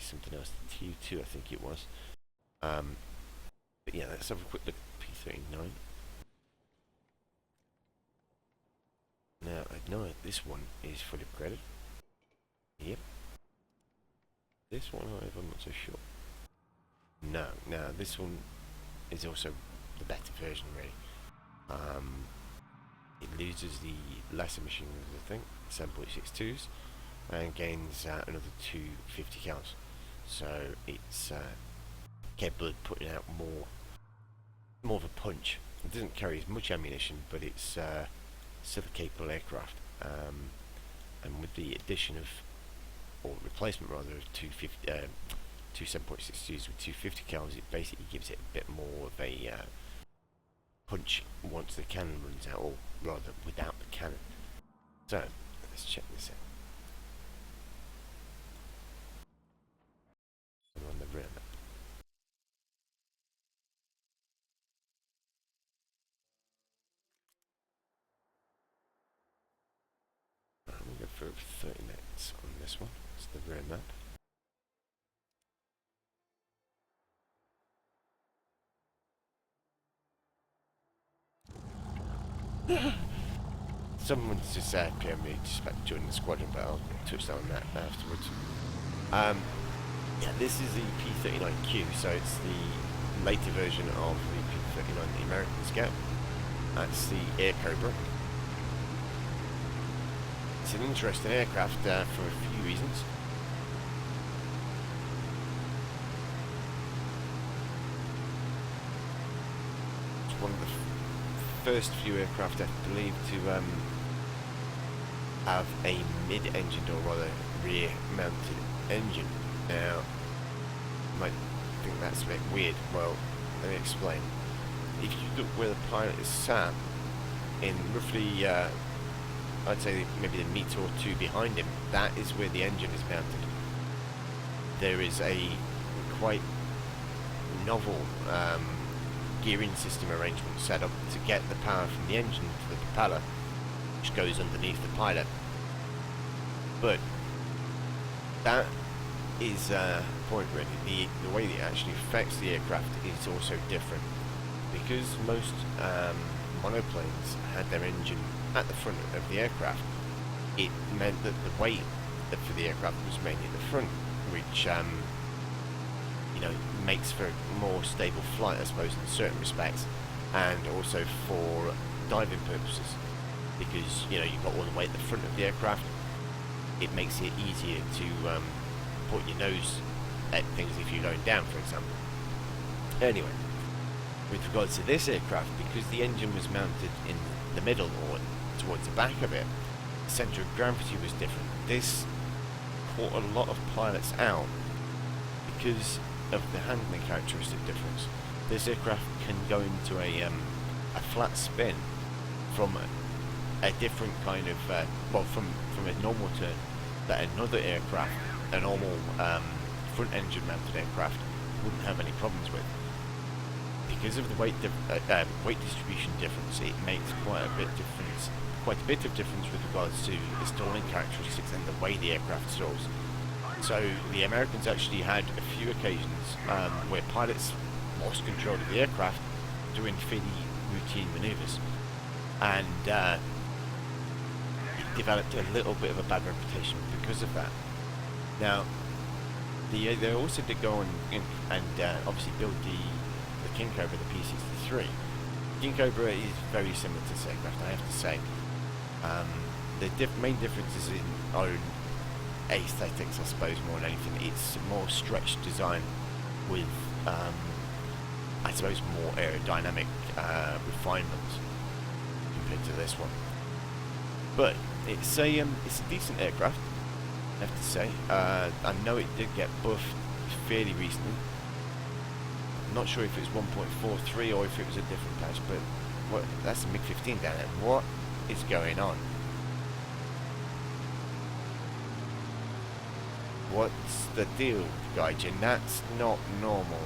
something else, the T2 I think it was. But yeah, let's have a quick look at P-39. Now, I know this one is fully upgraded. Yep. This one, however, I'm not so sure. No, this one is also the better version, really. It loses the lesser machine guns, I think, 7.62s, and gains another 250 cals. So it's capable of putting out more of a punch. It doesn't carry as much ammunition, but it's still a capable aircraft. And with the addition of, or replacement rather, of two 7.62s with 250 cals, it basically gives it a bit more of a punch once the cannon runs out, or rather without the cannon. So let's check this out. So on the rear map. I'm going to go for 30 minutes on this one. It's the rear map. Someone's just PM'd me just about joining the squadron, but I'll touch on that afterwards. Yeah, this is the P-39Q, so it's the later version of the P-39, the American Scout. That's the AirCobra. It's an interesting aircraft for a few reasons. It's one of the first few aircraft, I believe, to have a mid-engined, or rather rear-mounted engine. Now, you might think that's a bit weird. Well, let me explain. If you look where the pilot is sat, in roughly, I'd say maybe a metre or two behind him, that is where the engine is mounted. There is a quite novel gearing system arrangement set up to get the power from the engine to the propeller, which goes underneath the pilot. But that is the point really. The way that it actually affects the aircraft is also different, because most monoplanes had their engine at the front of the aircraft. It meant that the weight for the aircraft was mainly at the front, which you know, makes for more stable flight, I suppose, in certain respects, and also for diving purposes, because you know, you've got all the weight at the front of the aircraft. It makes it easier to put your nose at things if you're going down, for example. Anyway, with regards to this aircraft, because the engine was mounted in the middle or towards the back of it, the centre of gravity was different. This caught a lot of pilots out because of the handling characteristic difference. This aircraft can go into a flat spin from a different kind of well, from a normal turn that another aircraft, a normal front engine mounted aircraft, wouldn't have any problems with. Because of the weight distribution difference, it makes quite a bit of difference with regards to the stalling characteristics and the way the aircraft stalls. So the Americans actually had a few occasions where pilots lost control of the aircraft doing fairly routine manoeuvres, and it developed a little bit of a bad reputation because of that. Now, they also did go on and obviously build the King Cobra, the P-63. King Cobra is very similar to this aircraft, I have to say. The main difference is in own aesthetics, I suppose, more than anything. It's a more stretched design with, I suppose, more aerodynamic refinements compared to this one. But it's a decent aircraft, I have to say. I know it did get buffed fairly recently. I'm not sure if it was 1.43 or if it was a different patch, but that's a MiG-15 down there. What is going on? What's the deal, Gaijin? That's not normal.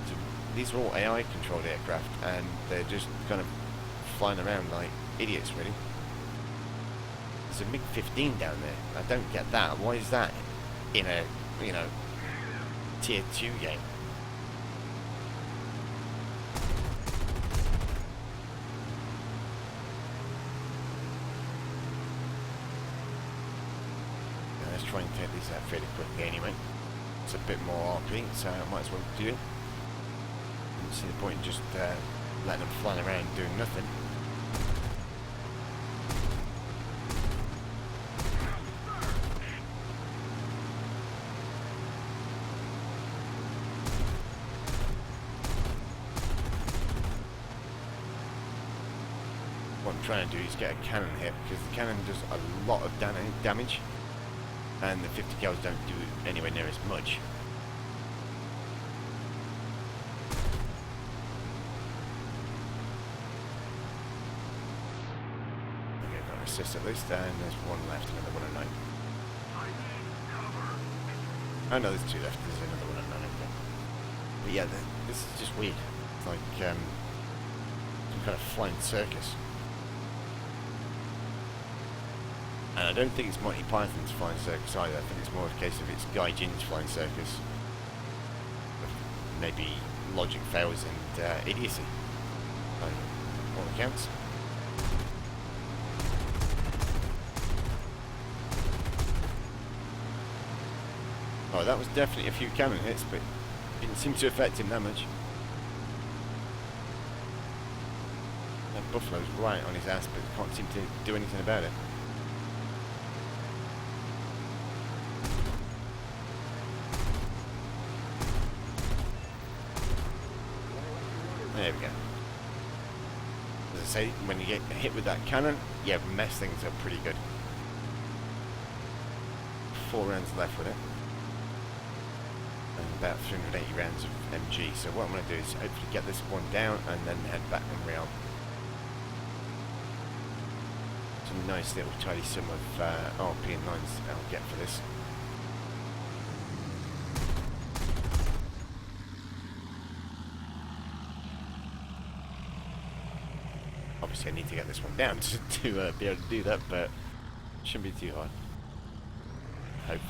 So these are all AI controlled aircraft, and they're just kind of flying around like idiots, really. There's a MiG-15 down there. I don't get that. Why is that in a you know, tier 2 game. Now, let's try and take these out fairly quickly anyway. It's a bit more RP, so I might as well do it. Don't see the point in just letting them fly around doing nothing. What I'm trying to do is get a cannon here, because the cannon does a lot of damage, and the 50 cals don't do anywhere near as much. Okay, got an assist at least, and there's one left, another 109. Oh no, there's two left, there's another 109. Okay. But yeah, this is just weird. It's like some kind of flying circus. And I don't think it's Monty Python's flying circus either. I think it's more of a case of it's Gaijin's flying circus. Maybe logic fails and idiocy. By all accounts. Oh, that was definitely a few cannon hits, but didn't seem to affect him that much. That buffalo's right on his ass, but can't seem to do anything about it. There we go. As I say, when you get hit with that cannon, yeah, mess things up pretty good. 4 rounds left with it. And about 380 rounds of MG. So what I'm going to do is hopefully get this one down and then head back and rearm. Some nice little tidy sum of RP and lines I'll get for this. Obviously I need to get this one down to be able to do that, but it shouldn't be too hard. Hope.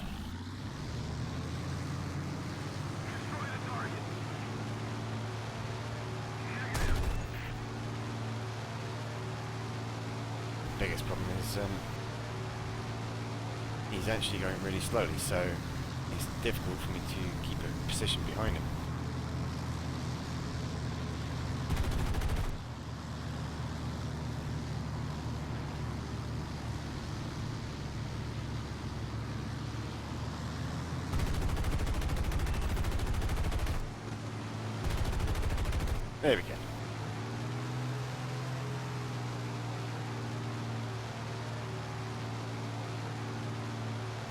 The biggest problem is he's actually going really slowly, so it's difficult for me to keep a position behind him. There we go.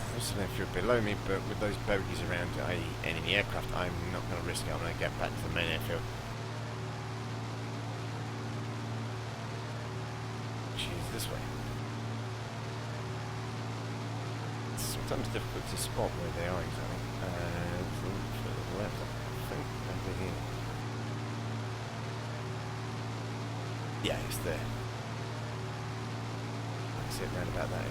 I don't know if you're below me, but with those bogies around any enemy aircraft, I'm not going to risk it. I'm going to get back to the main airfield. Which is this way. It's sometimes difficult to spot where they are exactly. To the left, I think, over here. Yeah, it's there. I can see it around about that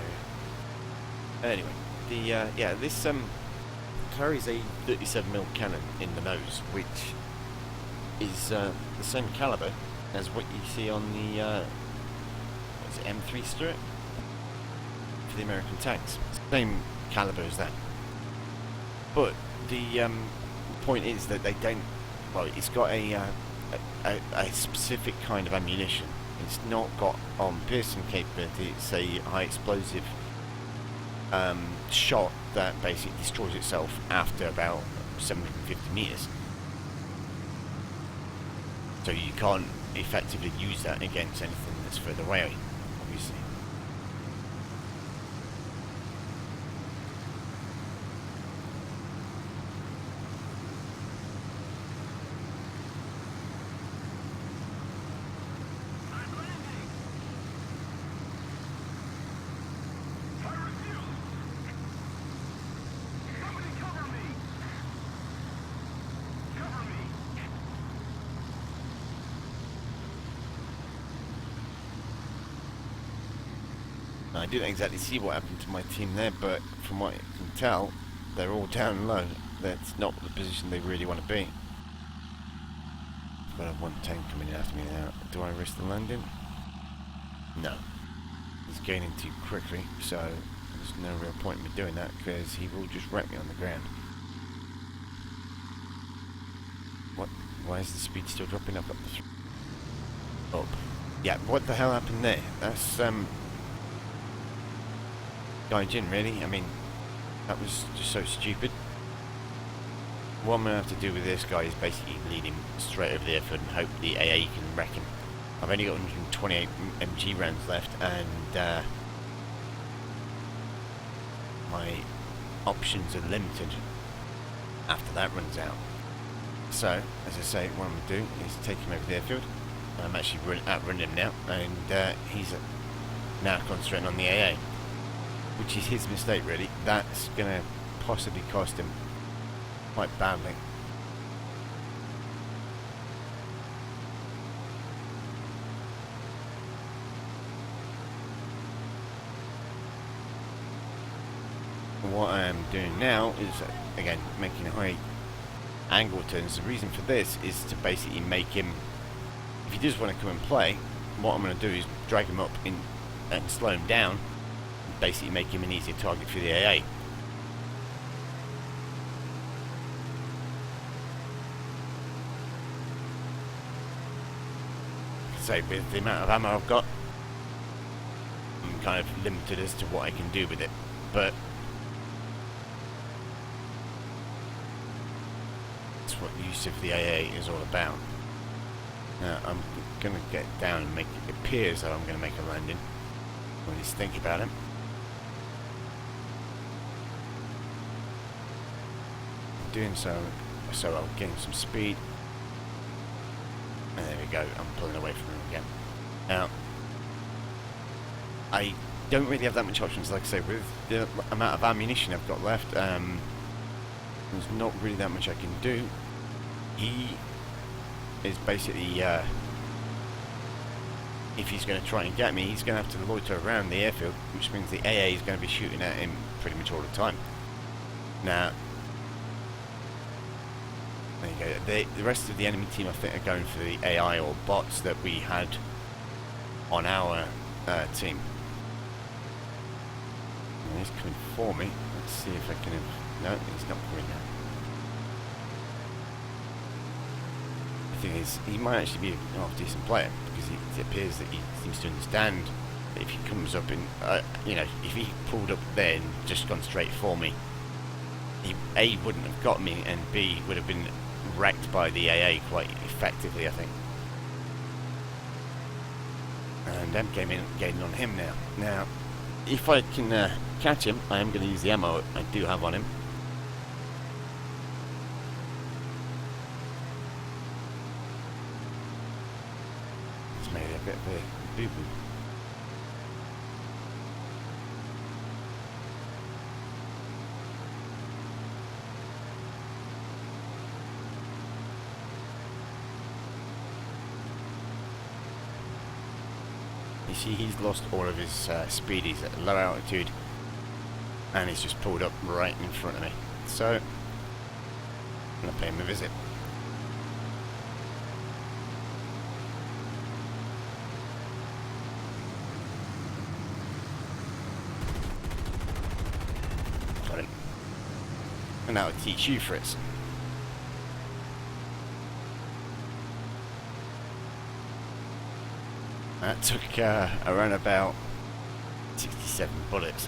area. Anyway, the yeah, this carries a 37mm cannon in the nose, which is the same caliber as what you see on the what's it, M3 Stuart for the American tanks. Same caliber as that. But the point is that they don't. Well, it's got a specific kind of ammunition. It's not got piercing capability. It's a high explosive shot that basically destroys itself after about 750 meters. So you can't effectively use that against anything that's further away, obviously. I didn't exactly see what happened to my team there, but from what I can tell, they're all down low. That's not the position they really want to be. But I have 110 coming after me now. Do I risk the landing? No. He's gaining too quickly, so there's no real point in me doing that because he will just wreck me on the ground. What? Why is the speed still dropping up? Up. Yeah, what the hell happened there? That's Gaijin, really. I mean, that was just so stupid. What I'm going to have to do with this guy is basically lead him straight over the airfield and hope the AA can wreck him. I've only got 128 MG rounds left, and my options are limited after that runs out. So, as I say, what I'm going to do is take him over the airfield. I'm actually outrunning him now, and he's now concentrating on the AA, which is his mistake, really. That's going to possibly cost him quite badly. What I am doing now is, again, making high angle turns. The reason for this is to basically make him, if he does want to come and play, what I'm going to do is drag him up in and slow him down, and basically make him an easier target for the AA. So with the amount of ammo I've got, I'm kind of limited as to what I can do with it, but that's what the use of the AA is all about. Now I'm going to get down and make it appear as though I'm going to make a landing. At least think about it. Doing so I'll gain some speed. And there we go, I'm pulling away from him again. Now, I don't really have that much options, like I say, with the amount of ammunition I've got left, there's not really that much I can do. He is basically, if he's going to try and get me, he's going to have to loiter around the airfield, which means the AA is going to be shooting at him pretty much all the time. Now, there you go. The rest of the enemy team, I think, are going for the AI or bots that we had on our team. And he's coming for me. Let's see if I can have... No, he's not coming now. The thing is, he might actually be a half-decent player, because it appears that he seems to understand that if he comes up in... you know, if he pulled up there and just gone straight for me, he A, wouldn't have got me, and B, would have been wrecked by the AA quite effectively, I think. And I'm gaining on him now. Now, if I can catch him, I am going to use the ammo I do have on him. It's made a bit of a boo-boo. You see, he's lost all of his speed. He's at low altitude, and he's just pulled up right in front of me. So, I'm going to pay him a visit. Got him. And that will teach you, Fritz. That took around about 67 bullets.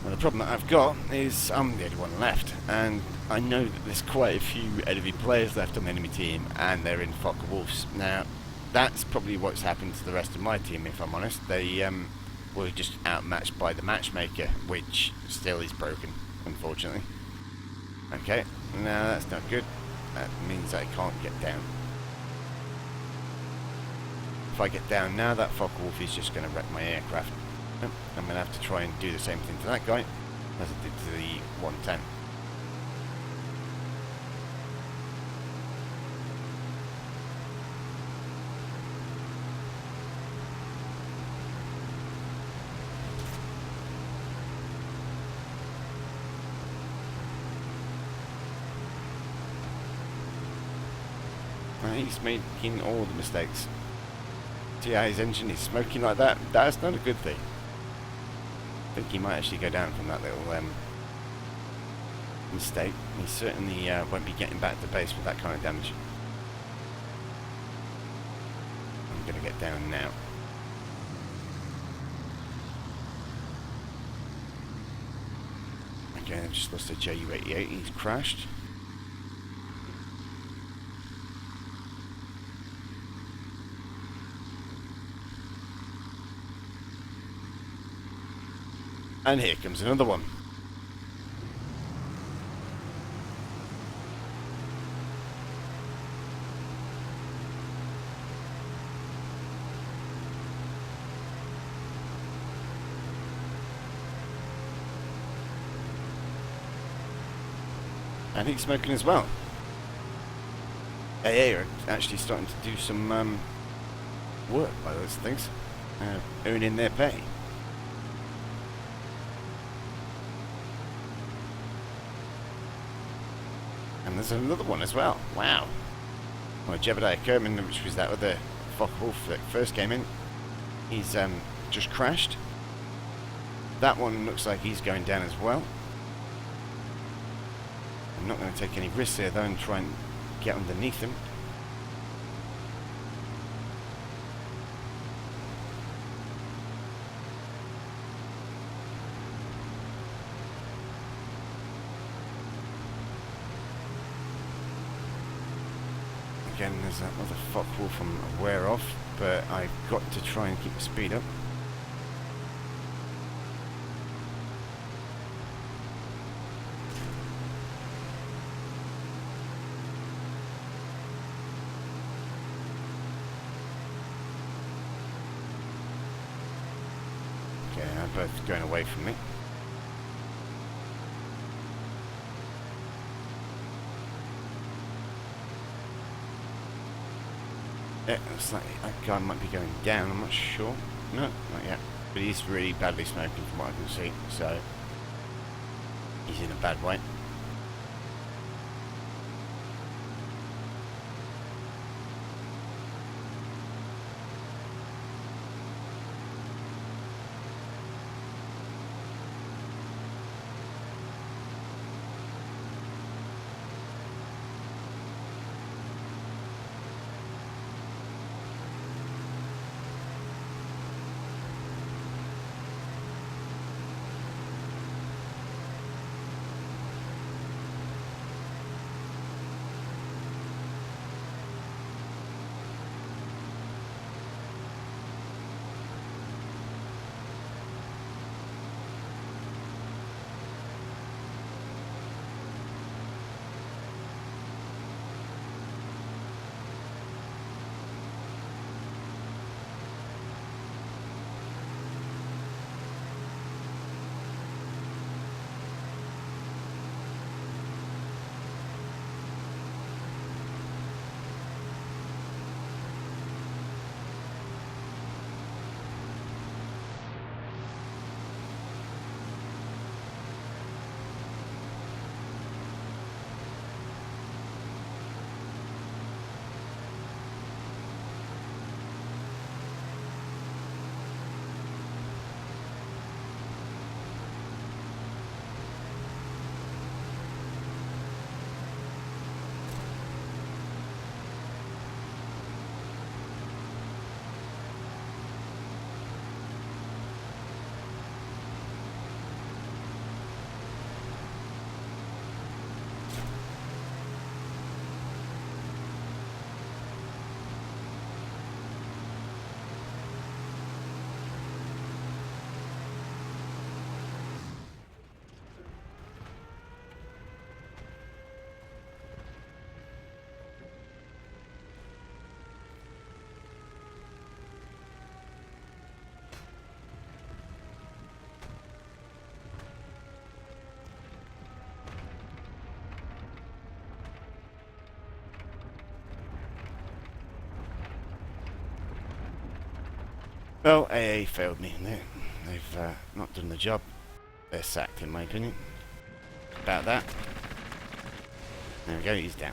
Well, the problem that I've got is I'm the only one left, and I know that there's quite a few enemy players left on the enemy team, and they're in Focke-Wulfs. Now, that's probably what's happened to the rest of my team, if I'm honest. They were just outmatched by the matchmaker, which still is broken, unfortunately. Okay, no, that's not good. That means I can't get down. If I get down now, that Focke-Wulf is just going to wreck my aircraft. I'm going to have to try and do the same thing to that guy as I did to the 110. he's making all the mistakes. See how his engine is smoking like that? That's not a good thing. I think he might actually go down from that little mistake. He certainly won't be getting back to base with that kind of damage. I'm going to get down now. Okay, I've just lost a JU-88. He's crashed. And here comes another one. And he's smoking as well. AA are actually starting to do some work by those things, earning their pay. And there's another one as well. Wow. Well, Jebediah Kerman, which was that other Focke-Wulf that first came in, he's just crashed. That one looks like he's going down as well. I'm not going to take any risks here though and try and get underneath him. Again, there's that other Focke-Wulf I'm aware of, but I've got to try and keep the speed up. Okay, they're both going away from me. Yeah, looks like that guy might be going down, I'm not sure. No, not yet. But he's really badly smoking from what I can see, so he's in a bad way. Well, AA failed me. They've not done the job. They're sacked, in my opinion. About that. There we go, he's down.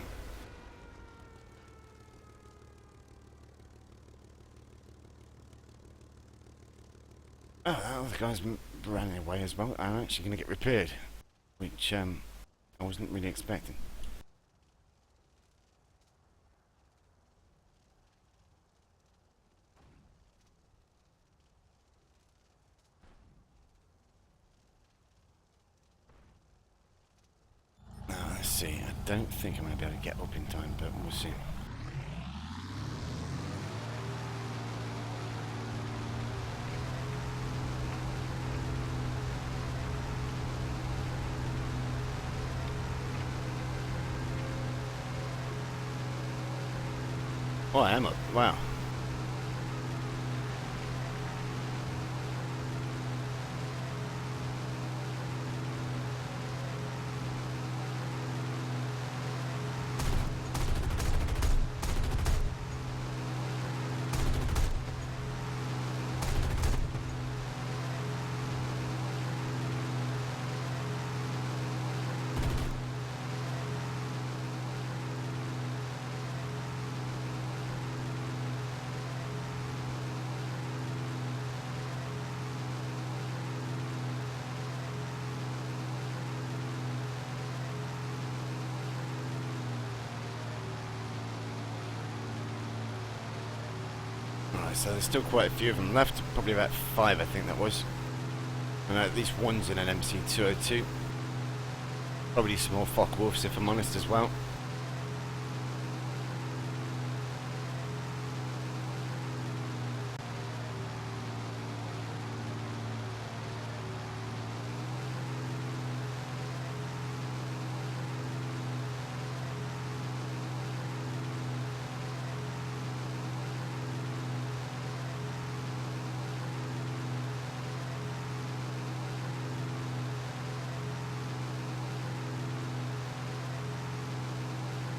Oh, the guy's running away as well. I'm actually going to get repaired, which I wasn't really expecting. Let's see. I don't think I'm going to be able to get up in time, but we'll see. Oh, I am up. Wow. Right, so there's still quite a few of them left. Probably about 5, I think that was. And at least one's in an MC202. Probably some more Focke-Wulfs, if I'm honest, as well.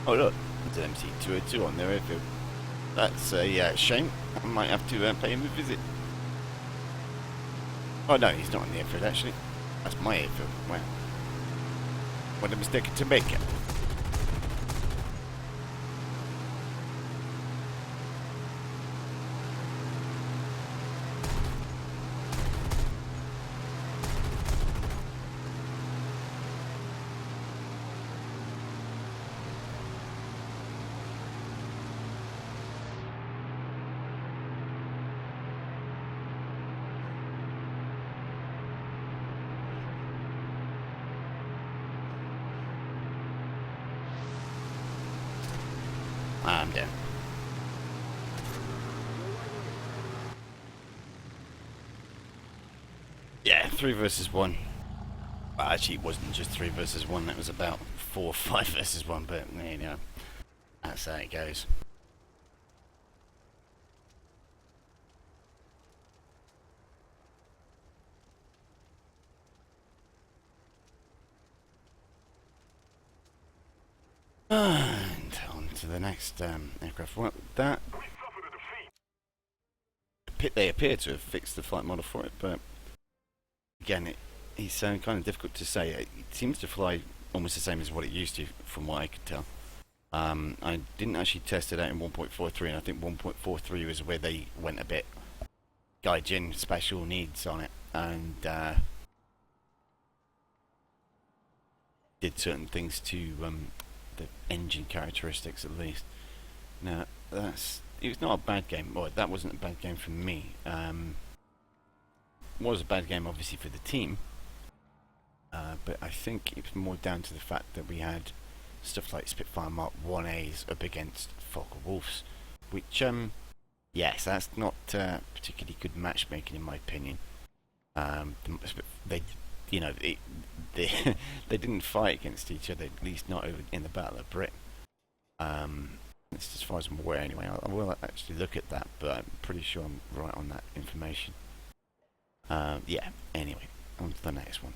Oh look, there's an MC202 on there airfield. That's a shame. I might have to pay him a visit. Oh no, he's not on the airfield actually. That's my airfield. Wow. What a mistake to make. I'm down. Yeah, 3 versus 1. Well, actually, it wasn't just 3 versus 1. That was about 4 or 5 versus 1. But you know, that's how it goes. And on to the next aircraft. Well, that they appear to have fixed the flight model for it, but again, it's kind of difficult to say. It seems to fly almost the same as what it used to, from what I could tell. I didn't actually test it out in 1.43, and I think 1.43 was where they went a bit Gaijin special needs on it, and did certain things to the engine characteristics, at least. Now, it was not a bad game. Well, that wasn't a bad game for me. Was a bad game, obviously, for the team. But I think it was more down to the fact that we had stuff like Spitfire Mark 1As up against Focke-Wulfs, which, yes, that's not particularly good matchmaking, in my opinion. They, you know, they didn't fight against each other, at least not in the Battle of Britain. That's as far as I'm aware, anyway. I will actually look at that, but I'm pretty sure I'm right on that information. Yeah. Anyway, on to the next one.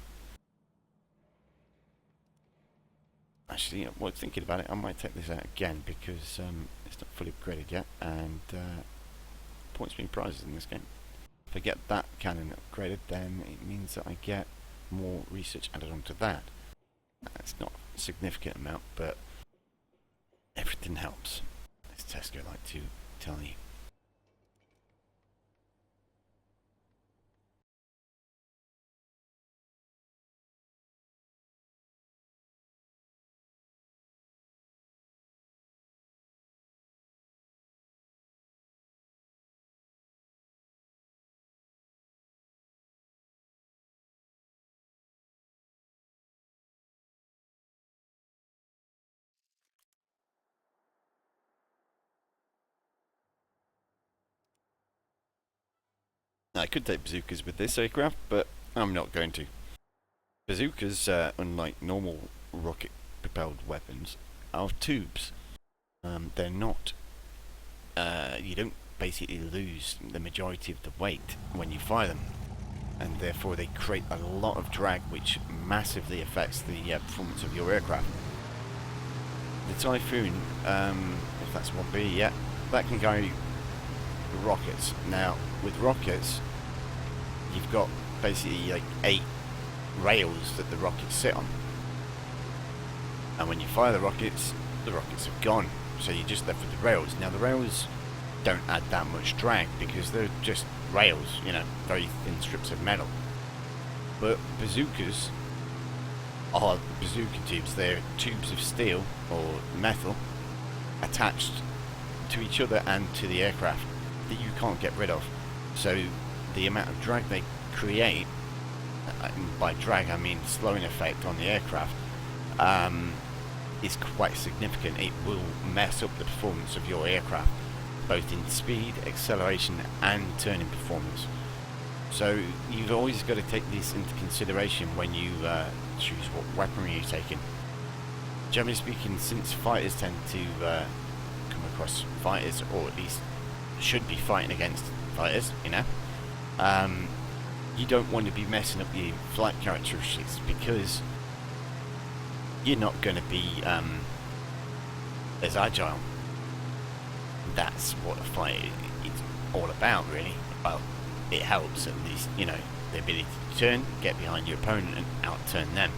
Actually, while thinking about it, I might take this out again because it's not fully upgraded yet, and points being prizes in this game. If I get that cannon upgraded, then it means that I get more research added onto that. It's not a significant amount, but everything helps, as Tesco like to tell you. I could take bazookas with this aircraft, but I'm not going to. Bazookas, unlike normal rocket-propelled weapons, are tubes. They're not... you don't basically lose the majority of the weight when you fire them, and therefore they create a lot of drag, which massively affects the performance of your aircraft. The Typhoon, if that's 1B, yeah, that can carry rockets. Now, with rockets, you've got basically like 8 rails that the rockets sit on, and when you fire the rockets have gone, so you're just left with the rails. Now, the rails don't add that much drag because they're just rails, you know, very thin strips of metal. But bazookas are bazooka tubes. They're tubes of steel or metal attached to each other and to the aircraft that you can't get rid of. So the amount of drag they create, and by drag I mean slowing effect on the aircraft, is quite significant. It will mess up the performance of your aircraft, both in speed, acceleration and turning performance. So you've always got to take this into consideration when you choose what weaponry you're taking. Generally speaking, since fighters tend to come across fighters, or at least should be fighting against fighters, you know, you don't want to be messing up your flight characteristics, because you're not going to be as agile. That's what a fight is all about, really. Well, it helps at least, you know, the ability to turn, get behind your opponent and out-turn them.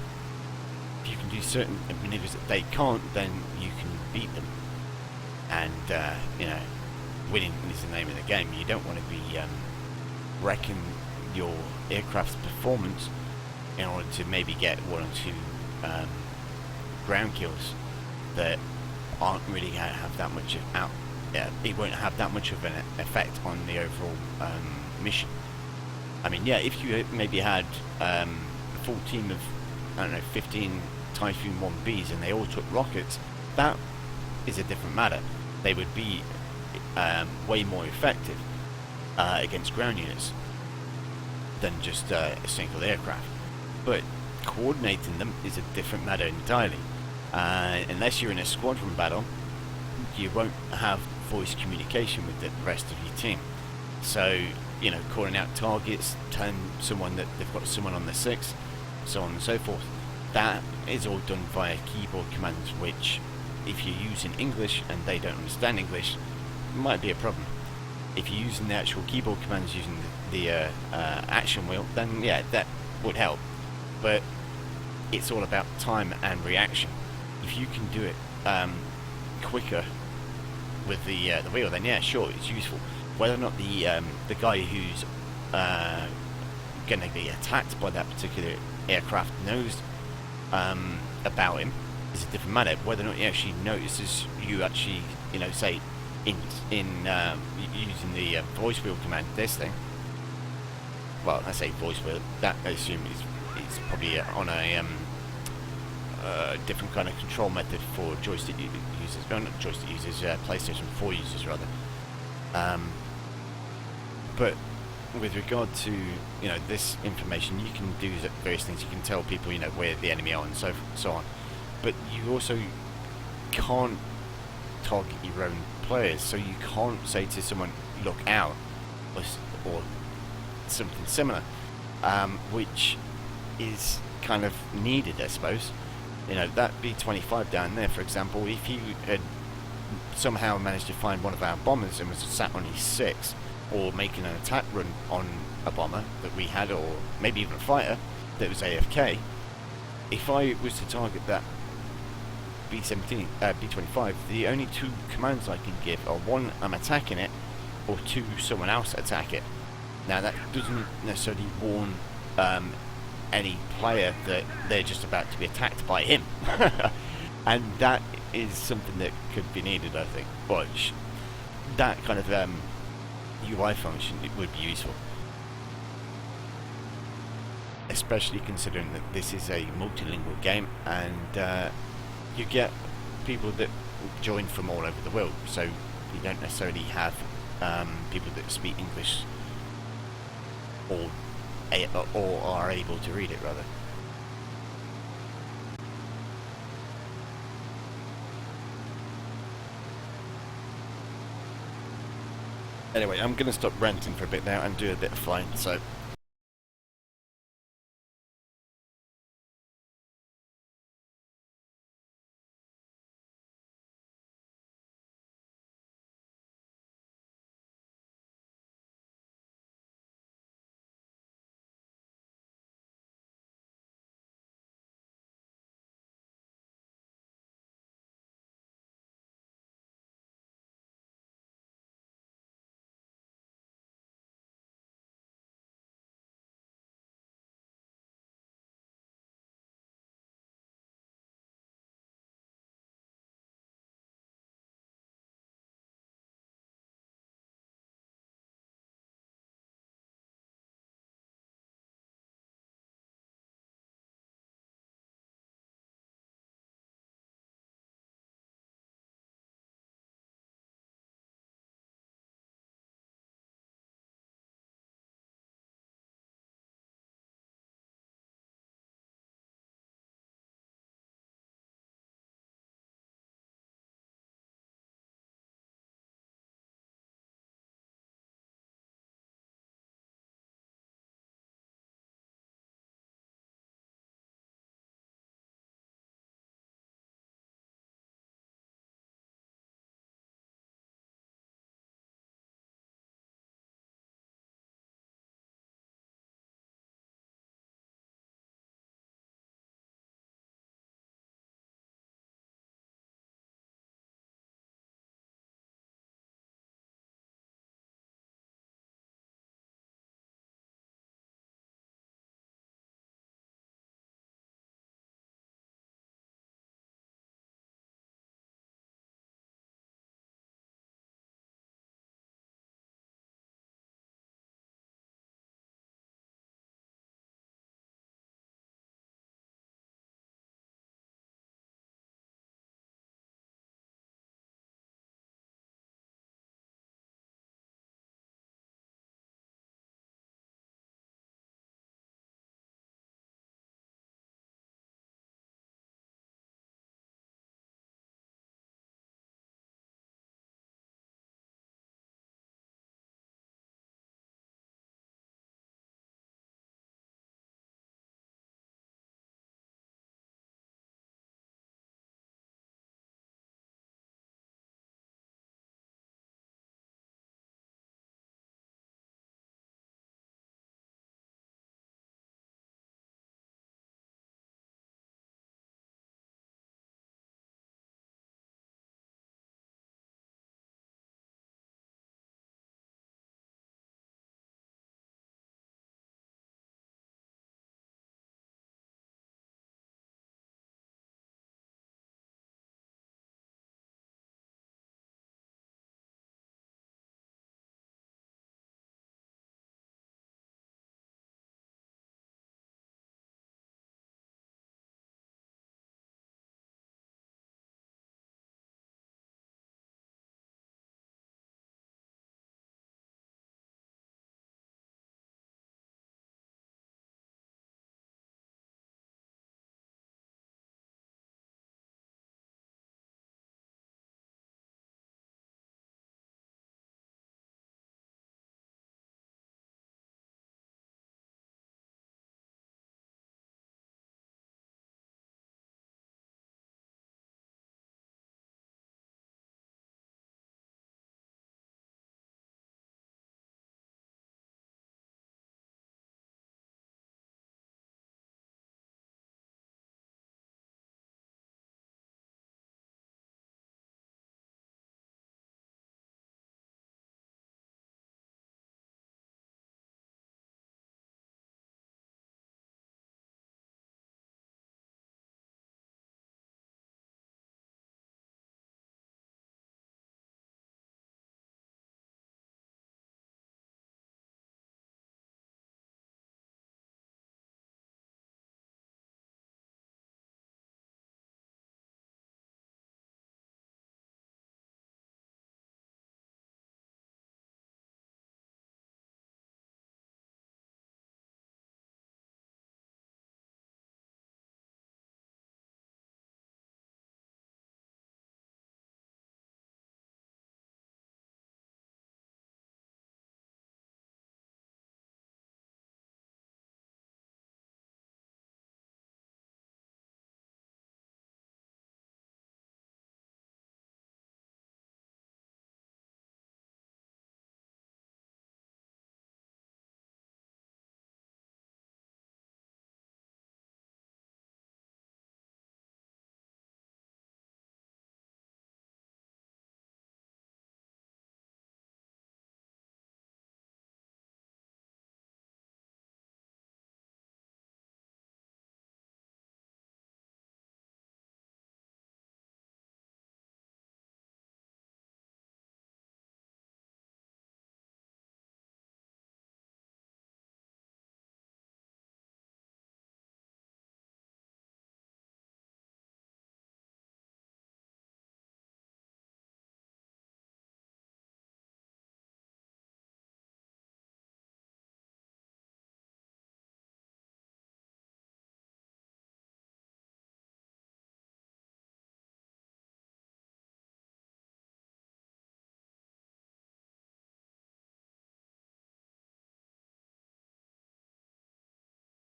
If you can do certain maneuvers that they can't, then you can beat them. And, you know, winning is the name of the game. You don't want to be wrecking your aircraft's performance in order to maybe get 1 or 2 ground kills that aren't really going to have that much of it won't have that much of an effect on the overall mission. I mean, yeah, if you maybe had a full team of, I don't know, 15 Typhoon 1Bs and they all took rockets, that is a different matter. They would be way more effective against ground units than just a single aircraft. But coordinating them is a different matter entirely. Unless you're in a squadron battle, you won't have voice communication with the rest of your team. So, you know, calling out targets, telling someone that they've got someone on the 6, so on and so forth, that is all done via keyboard commands, which, if you're using English and they don't understand English, might be a problem. If you're using the actual keyboard commands using the action wheel, then yeah, that would help. But it's all about time and reaction. If you can do it quicker with the wheel, then yeah, sure, it's useful. Whether or not the guy who's going to be attacked by that particular aircraft knows about him is a different matter. Whether or not he actually notices you actually, you know, say in using the voice wheel command, this thing. Well, I say voice wheel. That I assume is probably on a different kind of control method for joystick users. No, not joystick users. PlayStation 4 users rather. But with regard to, you know, this information, you can do various things. You can tell people, you know, where the enemy are and so on. But you also can't target your own players, so you can't say to someone, look out, or something similar, which is kind of needed, I suppose. You know, that B-25 down there, for example, if you had somehow managed to find one of our bombers and was sat on his 6, or making an attack run on a bomber that we had, or maybe even a fighter that was AFK, if I was to target that B-25, the only 2 commands I can give are 1, I'm attacking it, or 2, someone else attack it. Now that doesn't necessarily warn any player that they're just about to be attacked by him. And that is something that could be needed, I think. Well, that kind of UI function, it would be useful, especially considering that this is a multilingual game, and you get people that join from all over the world, so you don't necessarily have people that speak English or are able to read it, rather. Anyway, I'm going to stop ranting for a bit now and do a bit of flying, so